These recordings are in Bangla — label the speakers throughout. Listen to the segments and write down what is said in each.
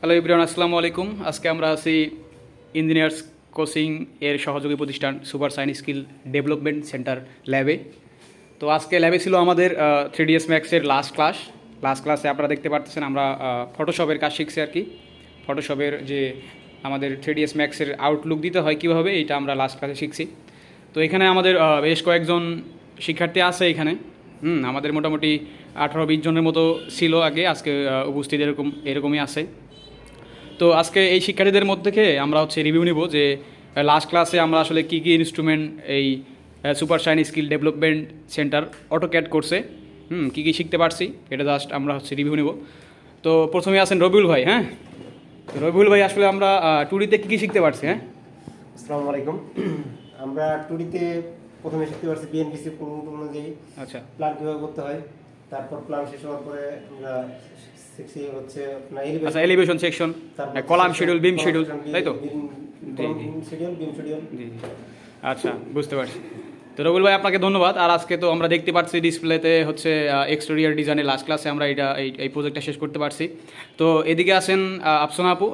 Speaker 1: হ্যালো এভরিওয়ান, আসসালামু আলাইকুম। আজকে আমরা আছি ইঞ্জিনিয়ার্স কোচিং এর সহযোগী প্রতিষ্ঠান super sign skill development centre ল্যাবে। তো আজকে ল্যাবে ছিল আমাদের 3ds ম্যাক্সের লাস্ট ক্লাসে আপনারা দেখতে পাচ্ছেন আমরা ফটোশপের কাজ শিখছি আর কি। ফটোশপের যে আমাদের 3ds ম্যাক্সের আউটলুক দিতে হয় কীভাবে, এইটা আমরা লাস্ট ক্লাসে শিখছি। তো এখানে আমাদের বেশ কয়েকজন শিক্ষার্থী আছে এখানে। আমাদের মোটামুটি 18-20 জনের মতো ছিল আগে, আজকে উপস্থিত এরকমই আছে। তো আজকে এই শিক্ষার্থীদের মধ্যে থেকে আমরা রিভিউ নিব যে লাস্ট ক্লাসে আমরা আসলে কী কী ইনস্ট্রুমেন্ট এই super shine skill development centre AutoCAD কোর্সে কী কী শিখতে পারছি, এটা জাস্ট আমরা রিভিউ নিব। তো প্রথমে আছেন রবিউল ভাই। হ্যাঁ, তো রবিউল ভাই, আসলে আমরা টুডিতে কী কী শিখতে পারছি? হ্যাঁ,
Speaker 2: আসসালামু আলাইকুম। আমরা টুডিতে প্রথমে শিখতে পারছি বিএনপিসি অনুযায়ী
Speaker 1: আচ্ছা
Speaker 2: প্ল্যান কীভাবে করতে হয়। তারপর প্ল্যান শেষ হওয়ার পরে আমরা শিখছি হচ্ছে
Speaker 1: এলিভেশন সেকশন, কলাম শিডিউল, বিম শিডিউল, তাই তো?
Speaker 2: শিডিউল, বিম শিডিউল।
Speaker 1: জি, আচ্ছা, বুঝতে পারছি। তো রবিউল ভাই, আপনাকে ধন্যবাদ। আর আজকে তো আমরা দেখতে পাচ্ছি ডিসপ্লেতে এক্সটেরিয়ার ডিজাইনের লাস্ট ক্লাসে আমরা এই প্রজেক্টটা শেষ করতে পারছি। তো এদিকে আছেন আফসানা আপু,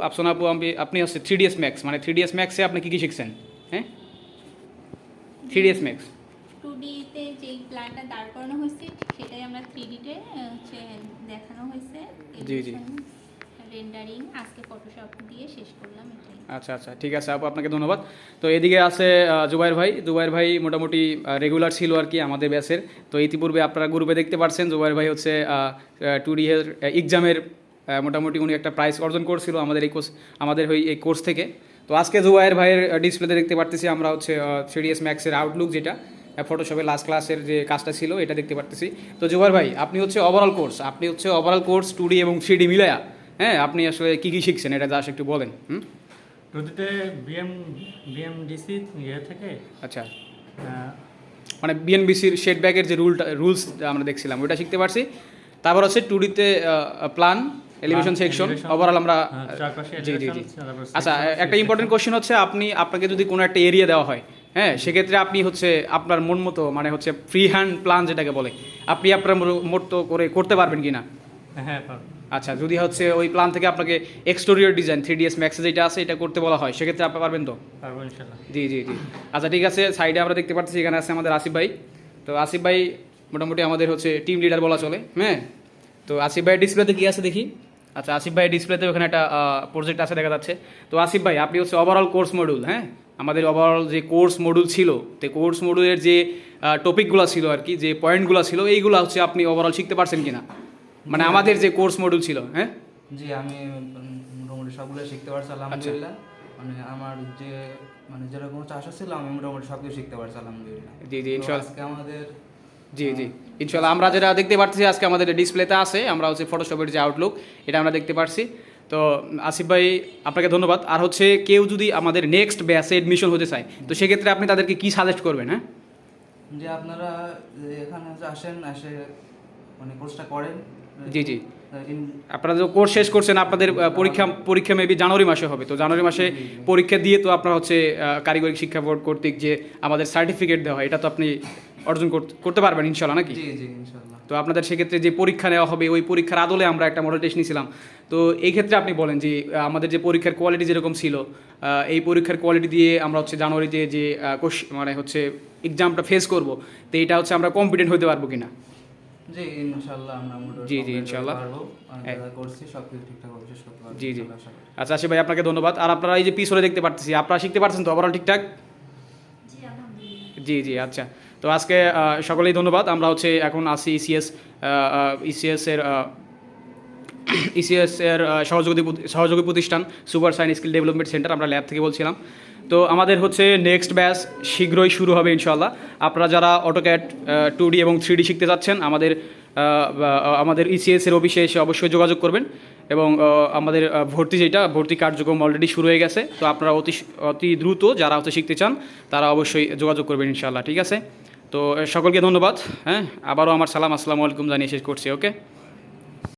Speaker 1: আপনি 3ds ম্যাক্স, মানে 3ds ম্যাক্সে আপনি কী কী শিখছেন? হ্যাঁ, 3ds ম্যাক্স
Speaker 3: 2D-তে যেই প্ল্যানটা দাঁড় করানো হয়েছে সেটাই আমরা 3D-তে দেখানো হয়েছে।
Speaker 1: জি।
Speaker 3: রেন্ডারিং আজকে ফটোশপ দিয়ে শেষ করলাম এটাই।
Speaker 1: আচ্ছা, ঠিক আছে আপু, আপনাকে ধন্যবাদ। তো এদিকে আছে জুবাইর ভাই মোটামুটি রেগুলার ছিল আর কি আমাদের ব্যাচের। তো ইতিপূর্বে আপনারা গ্রুপে দেখতে পাচ্ছেন জুবাইর ভাই 2D এর এক্সামের মোটামুটি উনি একটা প্রাইজ অর্জন করছিল আমাদের এই কোর্স থেকে। তো আজকে জুবাইর ভাইয়ের ডিসপ্লেতে দেখতে পারতেছি আমরা 3ds ম্যাক্সের আউটলুক, যেটা ফটোশপের লাস্ট ক্লাসের যে কাজটা ছিল এটা দেখতে পারতেছি। তো জুবাইর ভাই, আপনি ওভারঅল কোর্স 2D এবং 3D মিলায়া, হ্যাঁ, আপনি আসলে কী কী শিখছেন এটা জাস্ট একটু বলেন।
Speaker 4: টুডিতে বিএমডিসি থেকে
Speaker 1: আচ্ছা, মানে বিএনবিসির শেড ব্যাগের যে রুলস আমরা দেখছিলাম ওটা শিখতে পারছি। তারপর 2Dতে প্ল্যান, এলিভেশন সেকশন, ওভারঅল আমরা জি। আচ্ছা, একটা ইম্পর্টেন্ট কোশ্চেন আপনাকে যদি কোনো একটা এরিয়া দেওয়া হয়, হ্যাঁ, সেক্ষেত্রে আপনি আপনার মন মতো মানে ফ্রি হ্যান্ড প্ল্যান যেটাকে বলে, আপনি আপনার মতো করে করতে পারবেন কি না?
Speaker 4: হ্যাঁ, পারবো।
Speaker 1: আচ্ছা, যদি ওই প্ল্যান থেকে আপনাকে এক্সটেরিয়র ডিজাইন 3ds ম্যাক্সে যেটা আছে এটা করতে বলা হয়, সেক্ষেত্রে আপনি পারবেন তো?
Speaker 4: পারবো ইনশাআল্লাহ।
Speaker 1: জি। আচ্ছা, ঠিক আছে। সাইডে আমরা দেখতে পাচ্ছি এখানে আছে আমাদের আসিফ ভাই। তো আসিফ ভাই মোটামুটি আমাদের টিম লিডার বলা চলে। হ্যাঁ, তো আসিফ ভাইয়ের ডিসপ্লেতে কী আছে দেখি। আচ্ছা, আসিফ ভাইয়ের ডিসপ্লেতে ওখানে একটা প্রজেক্ট আছে দেখা যাচ্ছে। তো আসিফ ভাই, আপনি ওভারঅল কোর্স মডিউল, হ্যাঁ, আমাদের ওভারঅল যে কোর্স মডিউল ছিল, তো কোর্স মডিউলের যে টপিকগুলো ছিল আর কি, যে পয়েন্টগুলো ছিল, এইগুলো আপনি ওভারঅল শিখতে পারছেন কিনা, মানে আমাদের যে কোর্স মডিউল ছিল? হ্যাঁ
Speaker 5: জি, আমি মোটামুটি সবগুলো শিখতে পারছি আলহামদুলিল্লাহ। মানে আমার যেরকম চাষা ছিল আমি মোটামুটি সব কিছু শিখতে পারছি আলহামদুলিল্লাহ।
Speaker 1: জি ইনশাআল্লাহ।
Speaker 5: আজকে আমাদের
Speaker 1: জি ইনশাআল্লাহ আমরা যেটা দেখতে পাচ্ছি আজকে আমাদের ডিসপ্লেতে আছে, আমরা ফটোশপের যে আউটলুক এটা আমরা দেখতে পারছি। তো আসিফ ভাই, আপনাকে ধন্যবাদ। আর কেউ যদি আমাদের নেক্সট ব্যাচে এডমিশন হতে চায়, তো সেক্ষেত্রে আপনি তাদেরকে কি সাজেস্ট করবেন? হ্যাঁ,
Speaker 5: যে আপনারা এখানে আসেন, মানে কোর্সটা করেন।
Speaker 1: জি। আপনারা যে কোর্স শেষ করছেন, আপনাদের পরীক্ষা মেবি জানুয়ারি মাসে হবে। তো জানুয়ারি মাসে পরীক্ষা দিয়ে তো আপনার কারিগরি শিক্ষা বোর্ড কর্তৃক যে আমাদের সার্টিফিকেট দেওয়া হয়, এটা তো আপনি অর্জন করতে পারবেন ইনশাআল্লাহ, নাকি?
Speaker 5: জি ইনশাআল্লাহ।
Speaker 1: তো আপনাদের সেক্ষেত্রে যে পরীক্ষা নেওয়া হবে, ওই পরীক্ষার আদলে আমরা একটা মডেল টেস্ট নিয়েছিলাম। তো এই ক্ষেত্রে আপনি বলেন যে আমাদের যে পরীক্ষার কোয়ালিটি যেরকম ছিল, এই পরীক্ষার কোয়ালিটি দিয়ে আমরা জানুয়ারিতে যে এক্সামটা ফেস করব, তো এটা আমরা কম্পিটেন্ট হতে পারবো কিনা?
Speaker 5: জি ইনশাআল্লাহ, আমরা
Speaker 1: জি ইনশাআল্লাহ
Speaker 5: করছি, সব কিছু ঠিকঠাক হবে, শেষ করতে পারবো।
Speaker 1: জি। আচ্ছা আসিফ ভাই, আপনাকে ধন্যবাদ। আর আপনারা এই যে পিছনে দেখতে পাচ্ছি, আপনারা শিখতে পারছেন তো ওভারঅল ঠিকঠাক? জি আচ্ছা, তো আজকে সকলেই ধন্যবাদ। আমরা এখন আসি ইসিএস এর সহযোগী প্রতিষ্ঠান super sign skill development centre, আমরা ল্যাব থেকে বলছিলাম। তো আমাদের নেক্সট ব্যাচ শীঘ্রই শুরু হবে ইনশাআল্লাহ। আপনারা যারা অটোক্যাড 2D এবং 3D শিখতে যাচ্ছেন, আমাদের ইসিএস এর অফিসে এসে অবশ্যই যোগাযোগ করবেন। এবং আমাদের ভর্তি কার্যক্রম অলরেডি শুরু হয়ে গেছে। তো আপনারা অতি দ্রুত যারা শিখতে চান তারা অবশ্যই যোগাযোগ করবেন ইনশাআল্লাহ। ঠিক আছে, তো সকলকে ধন্যবাদ। হ্যাঁ, আবারও আমার সালাম, আসসালামু আলাইকুম জানিয়ে শেষ করছি। ওকে।